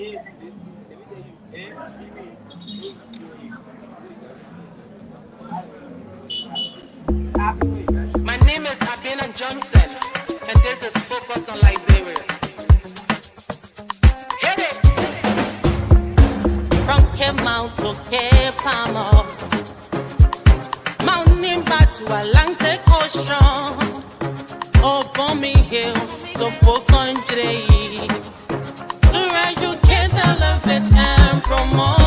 My name is Abina Johnson, and this is Focus on Liberia. Hit it! From Cape Mount to Cape Palmer, mountain back to Atlantic Ocean, Obomi Hills to Pocondre, to educate, elevate, and promote.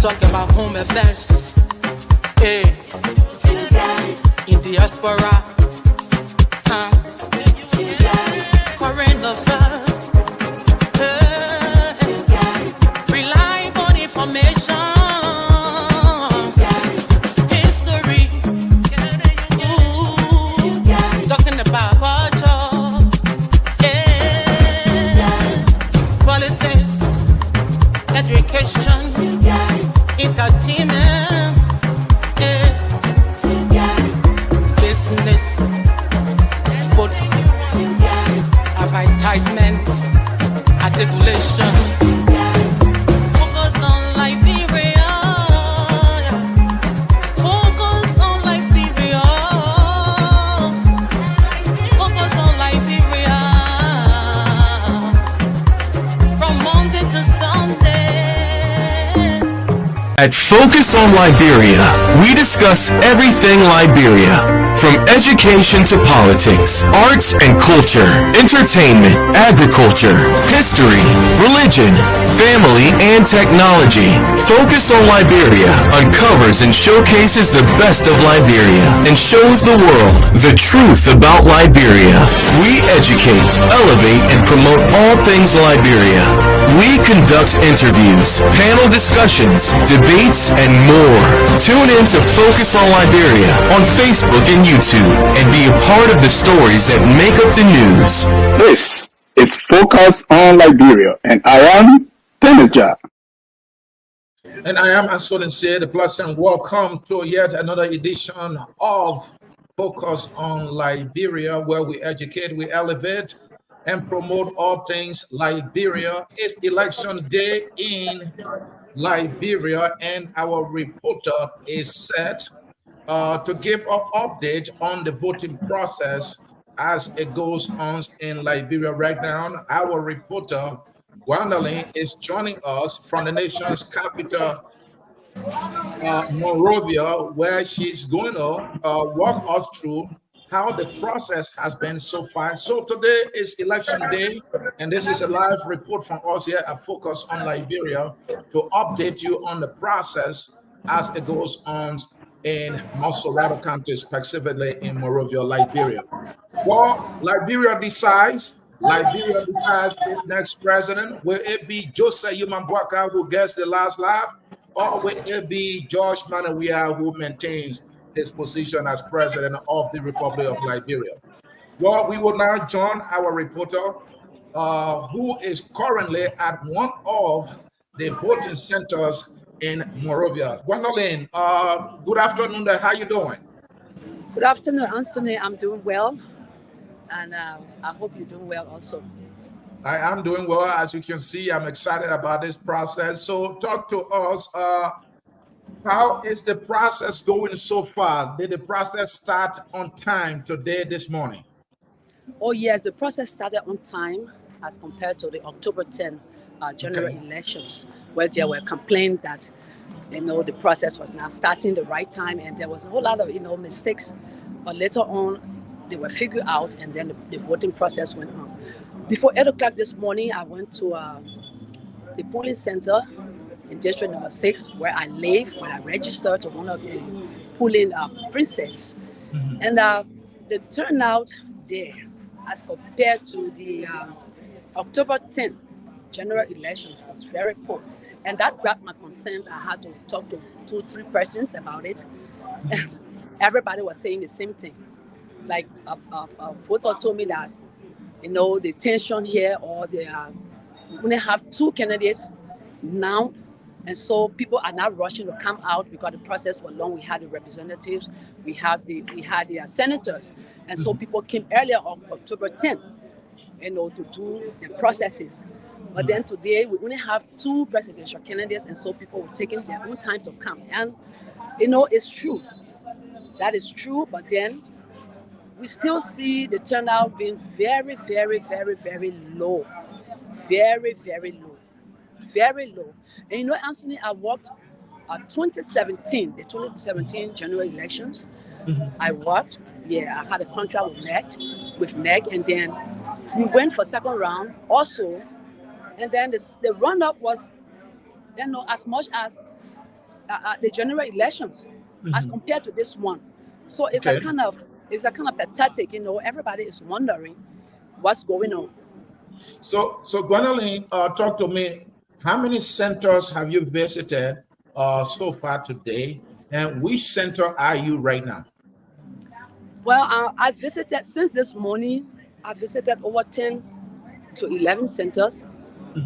Talk about home affairs, hey, in diaspora, current affairs, hey, reliable information, history, ooh, talking about culture, hey, politics, education, entertainment, business, sports, advertisement, articulation. Focus on Liberia. Focus on Liberia. Focus on Liberia. From Monday to Sunday. At Focus on Liberia, we discuss everything Liberia, from education to politics, arts and culture, entertainment, agriculture, history, religion, family, and technology. Focus on Liberia uncovers and showcases the best of Liberia and shows the world the truth about Liberia. We educate, elevate, and promote all things Liberia. We conduct interviews, panel discussions, debates, and more. Tune in to Focus on Liberia on Facebook and YouTube and be a part of the stories that make up the news. This is Focus on Liberia, and I am Dennis Jah. And I am Ansolin Say, the plus, and welcome to yet another edition of Focus on Liberia, where we educate, we elevate, and promote all things Liberia. It's election day in Liberia, and our reporter is set to give an update on the voting process as it goes on in Liberia right now. Our reporter, Gwendolyn, is joining us from the nation's capital, Monrovia, where she's going to walk us through how the process has been so far. So today is election day, and this is a live report from us here at Focus on Liberia to update you on the process as it goes on in Mosolado County, specifically in Monrovia, Liberia. Well, Liberia decides its next president. Will it be Jose Yumambwaka who gets the last laugh, or will it be George Manawia who maintains his position as president of the Republic of Liberia? Well, we will now join our reporter, who is currently at one of the voting centers in Monrovia. Gwendolyn, good afternoon there. How you doing? Good afternoon, Anthony. I'm doing well, and I hope you're doing well also. I am doing well. As you can see, I'm excited about this process. So talk to us. How is the process going so far? Did the process start on time today, this morning? Oh, yes, the process started on time as compared to the October 10 general elections, where there were complaints that, the process was not starting the right time, and there was a whole lot of, mistakes. But later on, they were figured out, and then the voting process went on. Before 8 o'clock this morning, I went to the polling center in district number 6, where I live, when I registered to one of the polling precincts. Mm-hmm. And the turnout there as compared to the October 10th general election. It was very poor. And that grabbed my concerns. I had to talk to 2-3 persons about it. And everybody was saying the same thing. Like a voter told me that, the tension here, or we only have 2 candidates now. And so people are now rushing to come out because the process was long. We had the representatives, we had the senators. And so people came earlier on October 10th, to do the processes. But then today we only have 2 presidential candidates, and so people were taking their own time to come. And it's true. That is true, but then we still see the turnout being very, very, very, very low. Very, very low. Very low. And Anthony, I worked 2017, the 2017 general elections. I worked, I had a contract with NEG, and then we went for second round also. And then the runoff was, as much as the general elections as compared to this one. So it's a kind of pathetic, everybody is wondering what's going on. So Gwendolyn, talk to me. How many centers have you visited so far today, and which center are you right now? Well, I visited since this morning. I visited over 10 to 11 centers,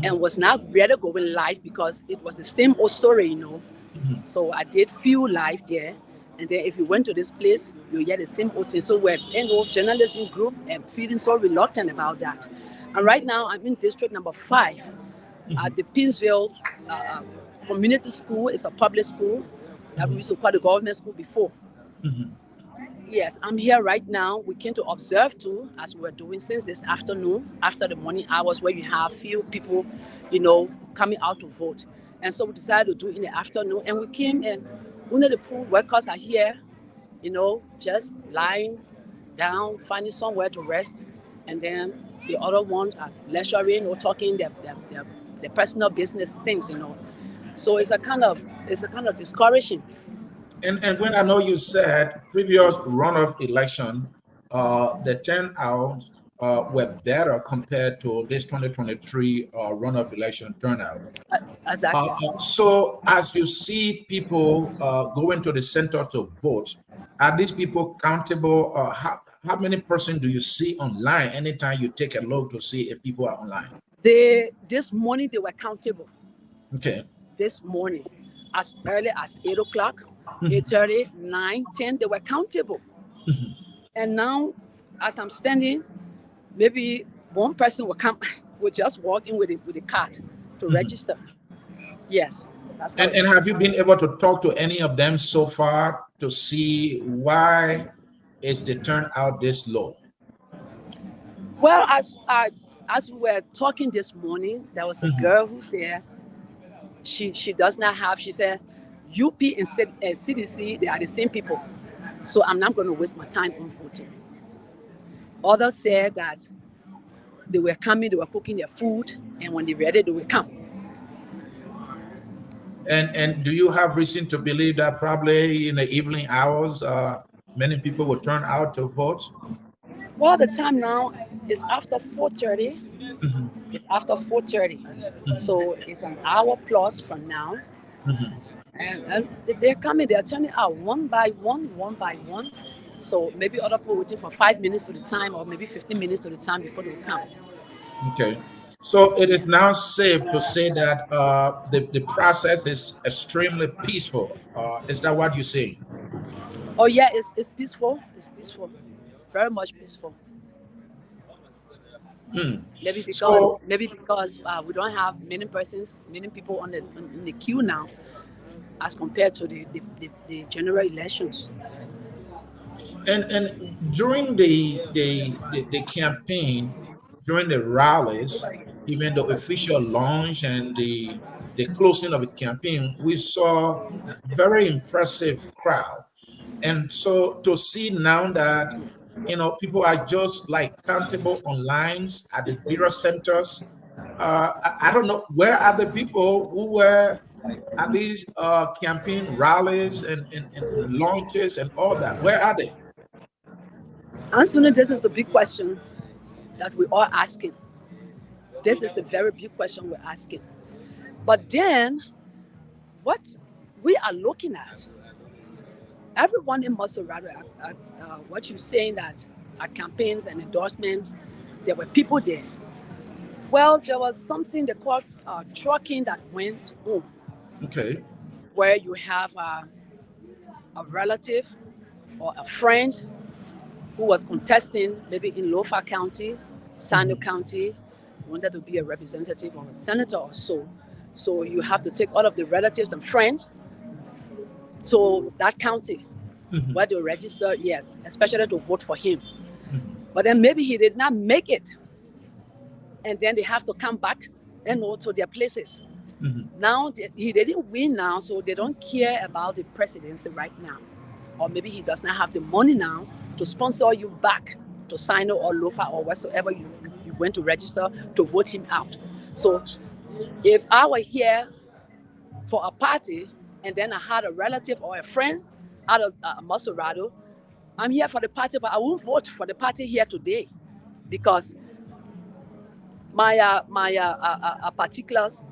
and was not ready going live because it was the same old story, So I did few live there, and then if you went to this place, you get the same old thing. So we're journalism group and feeling so reluctant about that. And right now I'm in district number 5 at the Pinsville Community School. It's a public school that we used to call the government school before. Yes, I'm here right now. We came to observe too, as we were doing since this afternoon, after the morning hours, where you have few people, coming out to vote. And so we decided to do it in the afternoon. And we came, and one of the pool workers are here, just lying down, finding somewhere to rest. And then the other ones are lecturing or talking their personal business things, So it's a kind of discouraging. And when I know you said previous runoff election, the turnout were better compared to this 2023 runoff election turnout. Exactly. So as you see people going to the center to vote, are these people countable? How many persons do you see online anytime you take a look to see if people are online? This morning they were countable. Okay. This morning, as early as 8 o'clock, 8:30, 9, 10, they were countable. And now, as I'm standing, maybe one person will just walk in with a card to register. Yes. That's how and have you been able to talk to any of them so far to see why is the turnout this low? Well, as we were talking this morning, there was a girl who says she does not have, she said, UP and CDC, they are the same people. So I'm not going to waste my time on voting. Others said that they were coming, they were cooking their food, and when they're ready, they will come. And do you have reason to believe that probably in the evening hours, many people will turn out to vote? Well, the time now is after 4:30. It's after 4:30. So it's an hour plus from now. And they're coming, they're turning out one by one. So maybe other people waiting for 5 minutes to the time, or maybe 15 minutes to the time before they come. Okay. So it is now safe to say that the process is extremely peaceful. Is that what you're saying? Oh yeah, it's peaceful. It's peaceful. Very much peaceful. Maybe because we don't have many people in the queue now, as compared to the general elections. And during the campaign, during the rallies, even the official launch and the closing of the campaign, we saw very impressive crowd. And so to see now that people are just like countable online at the various centers, I don't know, where are the people who were at these campaign rallies and launches and all that? Where are they? Anthony, this is the big question. that we're all asking. This is the very big question we're asking. But then, what we are looking at, everyone in Maserati, what you're saying that at campaigns and endorsements, there were people there. Well, there was something they called trucking that went home. Okay. Where you have a relative or a friend who was contesting maybe in Lofa County, Sano County, wanted to be a representative or a senator or so. So you have to take all of the relatives and friends to that county where they register, yes, especially to vote for him. But then maybe he did not make it. And then they have to come back and go to their places. Now, he didn't win now, so they don't care about the presidency right now. Or maybe he does not have the money now to sponsor you back to Sino or Lofa or whatsoever you went to register to vote him out. So if I were here for a party and then I had a relative or a friend out of Maserati, I'm here for the party, but I won't vote for the party here today because my particulars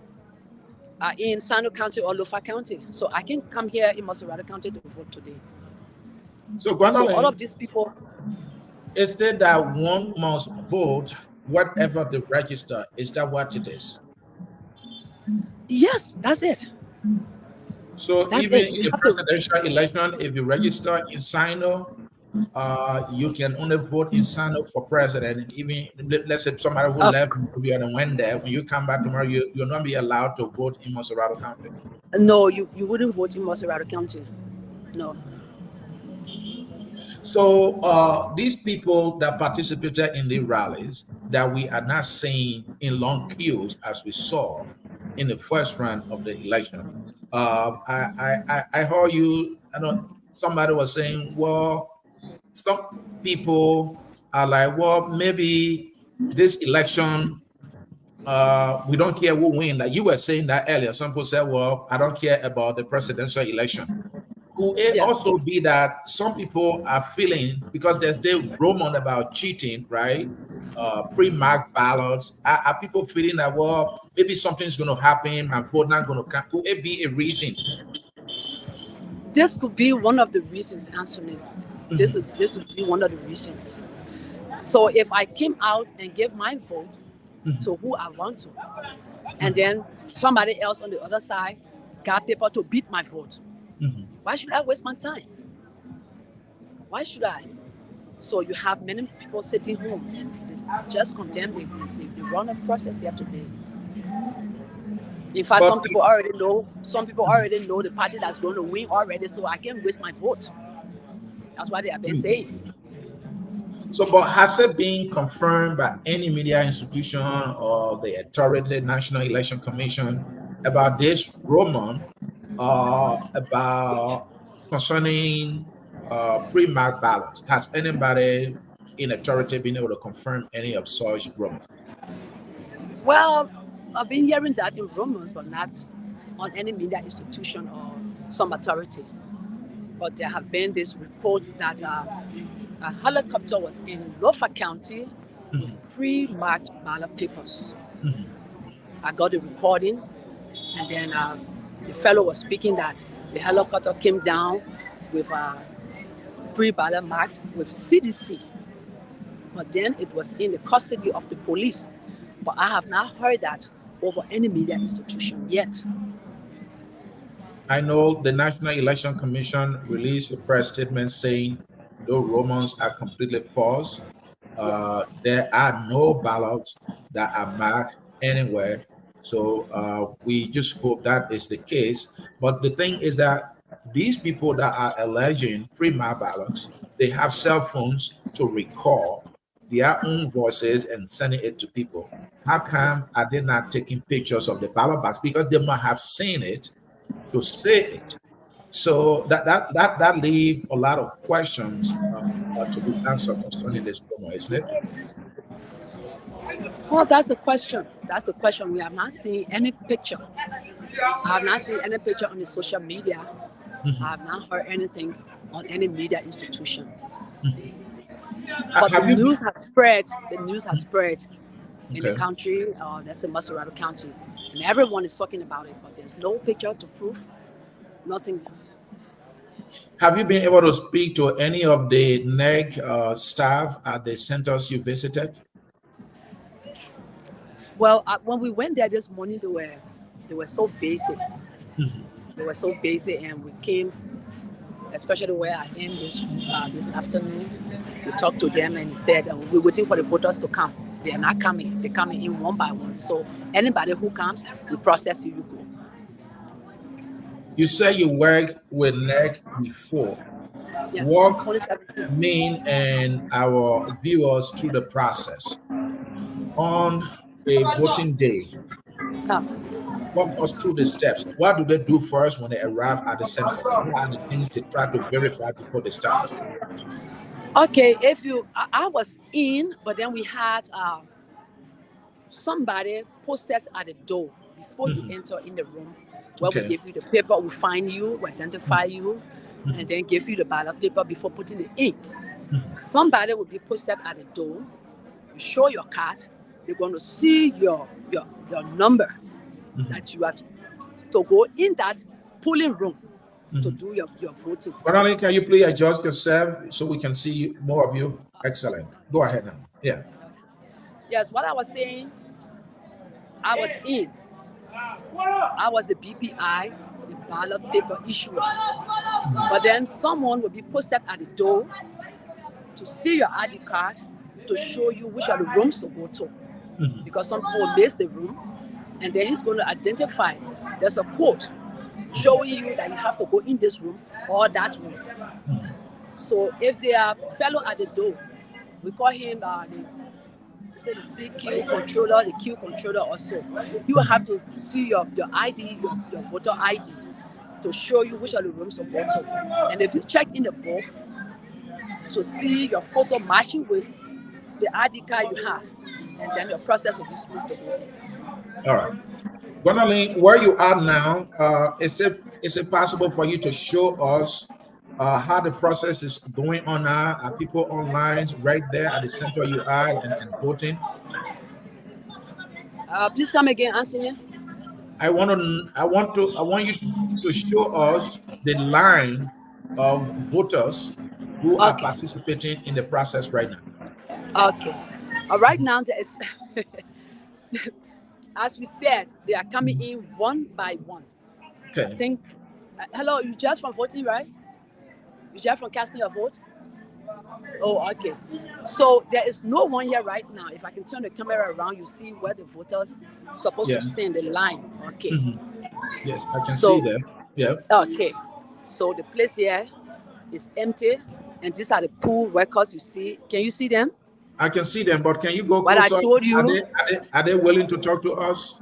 are in Sano County or Lofa County. So I can come here in Maserati County to vote today. So all of these people. Is there that one must vote whatever the register? Is that what it is? Yes, that's it. So That's even it. in the presidential election, if you register in Sino, you can only vote in Sino for president. Even let's say somebody who left Liberian and went there, when you come back tomorrow, you'll not be allowed to vote in Maserati County. No, you wouldn't vote in Maserati County. No. So these people that participated in the rallies that we are not seeing in long queues as we saw in the first round of the election. I heard you. I know somebody was saying, well, some people are like, well, maybe this election, we don't care who wins. Like you were saying that earlier. Some people said, well, I don't care about the presidential election. Could it also be that some people are feeling, because there's the rumor about cheating, right? Pre-marked ballots. Are people feeling that, well, maybe something's going to happen and vote not going to come? Could it be a reason? This could be one of the reasons, Anthony. This would be one of the reasons. So if I came out and gave my vote to who I want to, and then somebody else on the other side got people to beat my vote, why should I waste my time? Why should I? So you have many people sitting home and just condemn the runoff process here today. In fact, some people already know the party that's going to win already, so I can't waste my vote. That's what they have been saying. So, but has it been confirmed by any media institution or the authority, National Election Commission, about this rumor about concerning pre-marked ballots? Has anybody in authority been able to confirm any of such rumors? Well, I've been hearing that in rumors, but not on any media institution or some authority. But there have been this report that a helicopter was in Lofa County with pre-marked ballot papers. I got the recording, and then the fellow was speaking that the helicopter came down with pre-ballot marked with CDC, but then it was in the custody of the police. But I have not heard that over any media institution yet. I know the National Election Commission released a press statement saying those rumors are completely false. There are no ballots that are marked anywhere. So we just hope that is the case. But the thing is that these people that are alleging pre-marked ballots, they have cell phones to record their own voices and sending it to people. How come are they not taking pictures of the ballot box? Because they might have seen it to say it. So that leaves a lot of questions to be answered concerning this rumor, isn't it? Well, that's the question. That's the question. We have not seen any picture. I have not seen any picture on the social media. I have not heard anything on any media institution. But Have the you? news has spread. The news has spread in the Okay. country. That's in Maserati County, and everyone is talking about it. But there's no picture to prove. Nothing. Have you been able to speak to any of the NEG staff at the centers you visited? Well, when we went there this morning, they were so basic. They were so basic, and we came, especially where I am this afternoon. We talked to them, and he said we're waiting for the voters to come. They are not coming. They're coming in one by one. So anybody who comes, we process you. You go. You say you worked with NEG before. Yeah. Walk 2017. me and our viewers through the process. On a voting day, walk us through the steps. What do they do first when they arrive at the center? What are the things they try to verify before they start? Okay, I was in, but then we had somebody posted at the door before you enter in the room, where we give you the paper, we find you, we identify you, and then give you the ballot paper before putting the ink. Somebody will be posted at the door. You show your card. They're going to see your number that you have to go in that polling room to do your voting. Ronald, can you please adjust yourself so we can see more of you? Excellent. Go ahead now. Yeah. Yes, what I was saying, I was in. I was the BPI, the ballot paper issuer. But then someone will be posted at the door to see your ID card, to show you which are the rooms to go to. Because some people miss the room, and then he's going to identify. There's a code showing you that you have to go in this room or that room. So if they are fellow at the door, we call him the CQ controller, the Q controller also. You will have to see your ID, your photo ID, to show you which are the rooms to go to. And if you check in the book to see your photo matching with the ID card you have, and then your process will be smooth to go. All right. Gwendolyn, where you are now, is it possible for you to show us how the process is going on now? Are people online right there at the center you are and voting? Please come again, Anthony. I want you to show us the line of voters who are participating in the process right now. Okay. Right now, there is, as we said, they are coming in one by one. Okay. I think, hello, you just from voting, right? You just from casting your vote? Oh, okay. So there is no one here right now. If I can turn the camera around, you see where the voters supposed to stand the line. Okay. Yes, I can see them. Yeah. Okay. So the place here is empty, and these are the poll workers you see. Can you see them? I can see them, but can you go closer? What I told you. Are they willing to talk to us?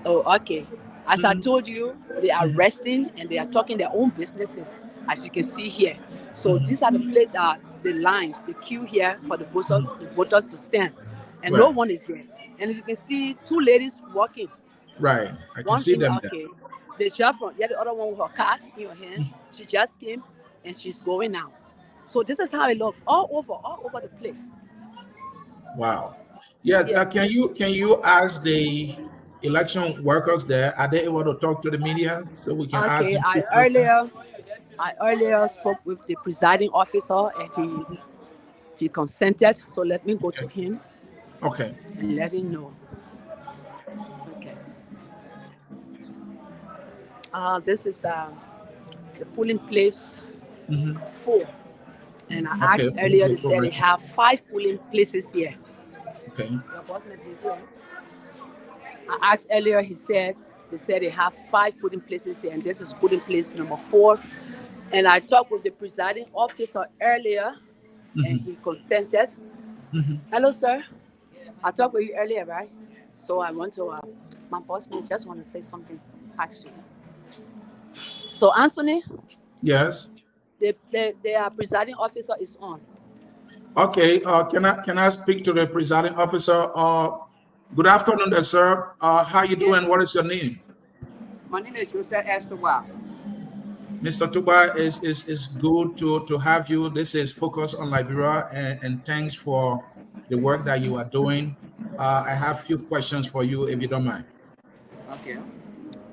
Oh, okay. As I told you, they are resting and they are talking their own businesses, as you can see here. So these are the lines, the queue here for the voters to stand, and no one is here. And as you can see, two ladies walking. Right, I can see them. Okay, the shop from the other one with her card in her hand. She just came and she's going now. So this is how it looks all over the place. Wow. Yeah. Can you ask the election workers there? Are they able to talk to the media so we can ask them? I earlier spoke with the presiding officer and he consented. So let me go to him. Okay. And let him know. Okay. This is the polling place 4. And I asked earlier, they said they have 5 polling places here. Okay. I asked earlier, they said they have 5 polling places here, and this is polling place number 4. And I talked with the presiding officer earlier, and he consented. Hello, sir. I talked with you earlier, right? So I want to, my boss may just want to say something, actually. So, Anthony? Yes? The presiding officer is on. Okay. Can I speak to the presiding officer? Good afternoon, there, sir. How you doing? What is your name? My name is Joseph Estewell. Mr. Tuba, is good to have you. This is Focus on Liberia, and thanks for the work that you are doing. I have a few questions for you, if you don't mind. Okay.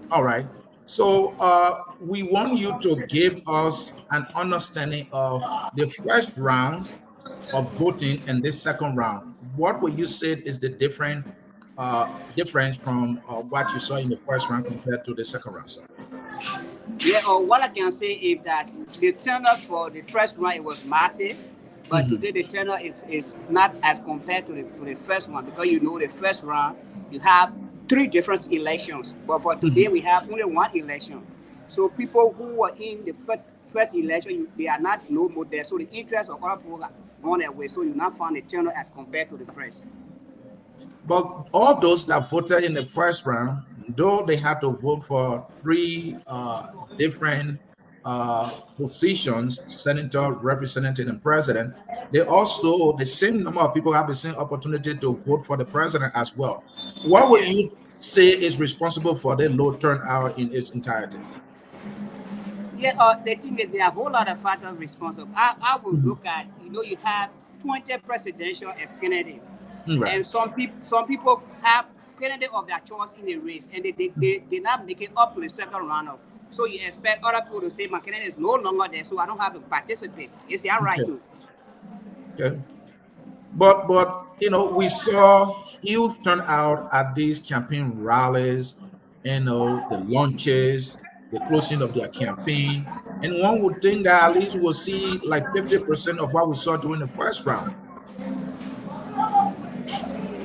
All right. So we want you to give us an understanding of the first round of voting and this second round. What would you say is the difference from what you saw in the first round compared to the second round, sir? Yeah, or what I can say is that the turnout for the first round it was massive, but today the turnout is not as compared to the first one, because you know the first round you have three different elections, but for today we have only one election. So people who were in the first election, they are not no more there. So the interest of other people are gone away. So you now find the turnout as compared to the first. But all those that voted in the first round, though they had to vote for three different positions, senator, representative, and president, they also, the same number of people have the same opportunity to vote for the president as well. What would you say is responsible for the low turnout in its entirety? Yeah, the thing is, there are a whole lot of factors responsible. I will look at, you have 20 presidential and candidate, Right. and some people have candidate of their choice in the race, and they not make it up to the second round. So you expect other people to say, my candidate is no longer there, so I don't have to participate. Is that right too? Okay. But we saw huge turnout at these campaign rallies, the launches, the closing of their campaign, and one would think that at least we'll see like 50% of what we saw during the first round.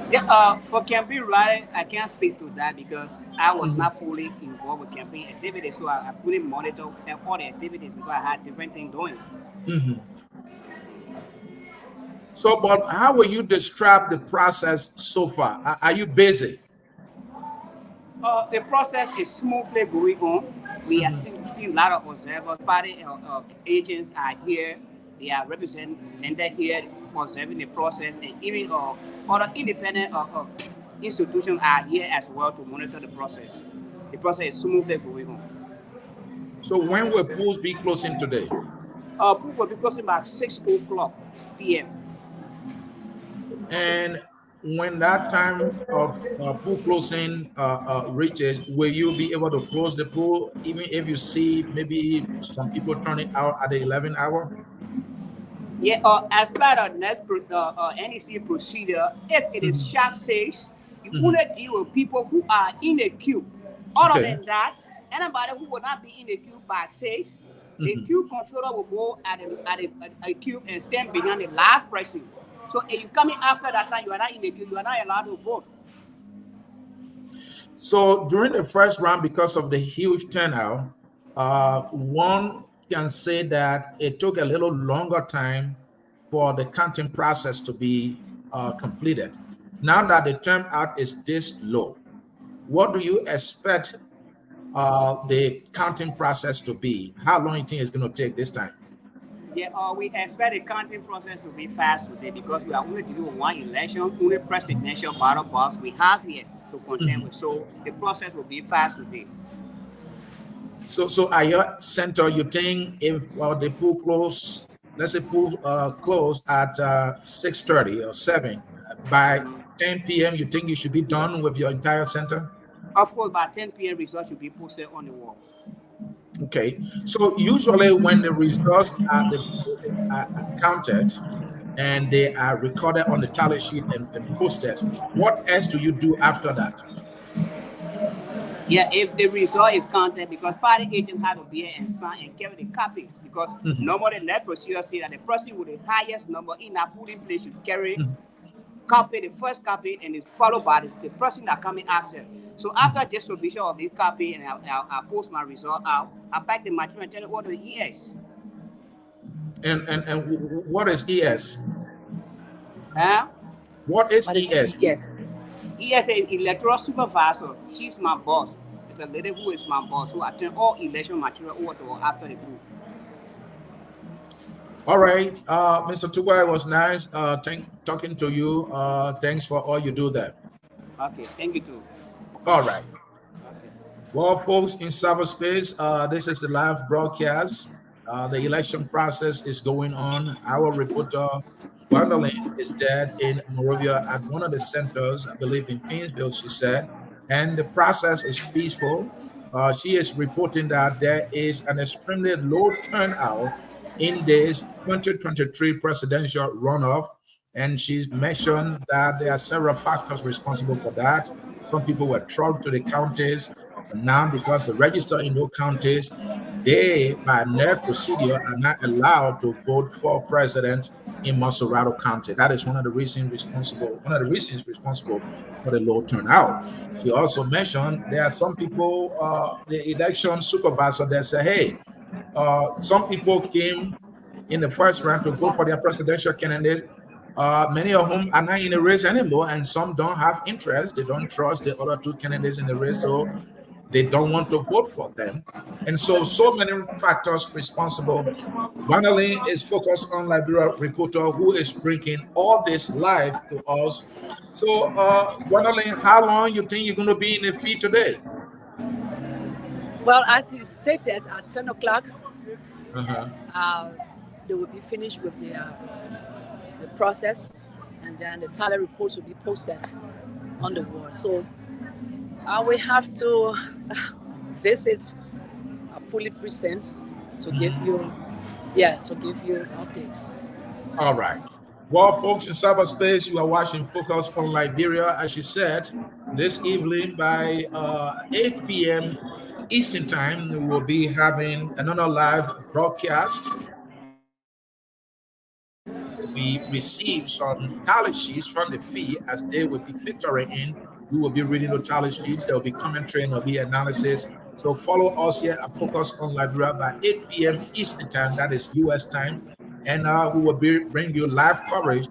Yeah, for campaign rally, I can't speak to that because I was not fully involved with campaign activities, so I couldn't monitor all the activities because I had different things doing. So, but how will you describe the process so far? Are you busy? The process is smoothly going on. We have seen a lot of observers, party agents are here. They are represented here, observing the process, and even other independent institutions are here as well to monitor the process. The process is smoothly going on. So, when will polls be closing today? Polls will be closing by 6 o'clock p.m. And when that time of pool closing reaches, will you be able to close the pool even if you see maybe some people turning out at the 11th hour? Yeah, as part of next NEC procedure, if it is short sales, you only deal with people who are in the queue. Other than that, anybody who will not be in the queue by sales, the queue controller will go at a queue and stand behind the last person. So if you come in after that time, you are not in the queue, you are not allowed to vote. So during the first round, because of the huge turnout, one can say that it took a little longer time for the counting process to be completed. Now that the turnout is this low, what do you expect the counting process to be? How long do you think it's going to take this time? Yeah, we expect the counting process to be fast today because we are only doing one election, only presidential ballot box we have here to contend with. So the process will be fast today. So at your center, you think if the pool close, let's say pool close at 6:30 or 7, by 10 p.m., you think you should be done with your entire center? Of course, by 10 p.m. results will be posted on the wall. Okay. So usually when the results are counted and they are recorded on the tally sheet and posted, what else do you do after that? Yeah, if the result is counted, because party agent have to be here and sign and carry the copies, because normally that procedure say that the person with the highest number in that polling place should carry copy, the first copy, and it's followed by the person that coming after. So after distribution of this copy and I post my result, I'll pack the material and tell it what the ES. And what is ES? Huh? What is ES? Yes. ES is electoral supervisor. She's my boss. It's a lady who is my boss, who attend all election material over to after the group. All right, Mr. Tuba, it was nice talking to you. Thanks for all you do there. Okay, thank you too. All right. Okay. Well, folks in cyberspace, this is the live broadcast. The election process is going on. Our reporter, Gwendolyn, is dead in Morovia at one of the centers, I believe in Painesville, she said. And the process is peaceful. She is reporting that there is an extremely low turnout in this 2023 presidential runoff. And she's mentioned that there are several factors responsible for that. Some people were trucked to the counties. And now, because the register in those counties, they, by their procedure, are not allowed to vote for president in Monserrado County. That is one of the reasons responsible for the low turnout. She also mentioned there are some people, the election supervisor, that say, hey, some people came in the first round to vote for their presidential candidate. Many of whom are not in the race anymore, and some don't have interest. They don't trust the other two candidates in the race, so they don't want to vote for them. And so many factors responsible. Gwendolyn is focused on Liberia reporter who is bringing all this live to us. So, Gwendolyn, how long you think you're going to be in the feed today? Well, as he stated, at 10 o'clock, they will be finished with the process, and then the tally reports will be posted on the wall. So we have to visit a polling precinct to give you updates. All right. Well, folks in cyberspace, you are watching Focus on Liberia. As you said, this evening by 8 p.m. Eastern Time, we will be having another live broadcast. We receive some tally sheets from the feed as they will be filtering in. We will be reading the tally sheets. There will be commentary and there will be analysis. So follow us here at Focus on Liberia by 8 p.m. Eastern Time, that is U.S. time. And we will bring you live coverage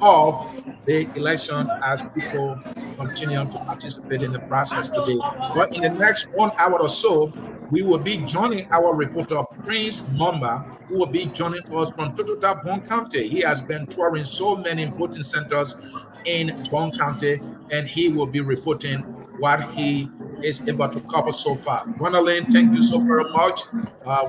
of the election as people continue to participate in the process today. But in the next 1 hour or so, we will be joining our reporter, Prince Mumba, who will be joining us from Totota, Bon County. He has been touring so many voting centers in Bon County, and he will be reporting what he is able to cover so far. Gwendolyn, thank you so very much.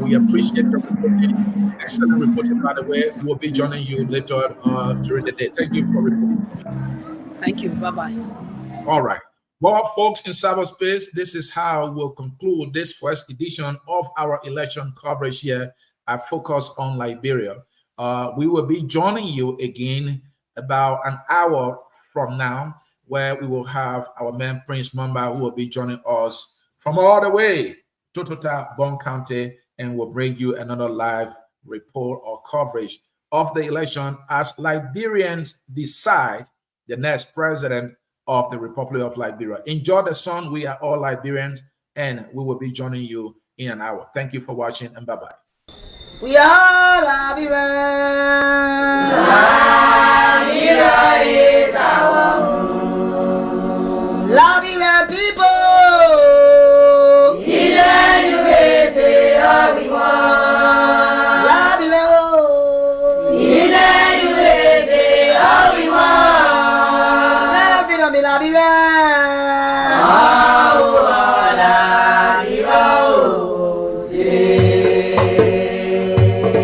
We appreciate your reporting. Excellent reporting, by the way. We'll be joining you later during the day. Thank you for reporting. Thank you. Bye-bye. All right. Well, folks in cyberspace, this is how we'll conclude this first edition of our election coverage here at Focus on Liberia. We will be joining you again about an hour from now, where we will have our man Prince Mumba, who will be joining us from all the way to Totota, Bon County, and will bring you another live report or coverage of the election as Liberians decide the next president of the Republic of Liberia. Enjoy the sun. We are all Liberians, and we will be joining you in an hour. Thank you for watching, and bye-bye. We are Liberians. Liberia is our home. Liberian people. Liberia.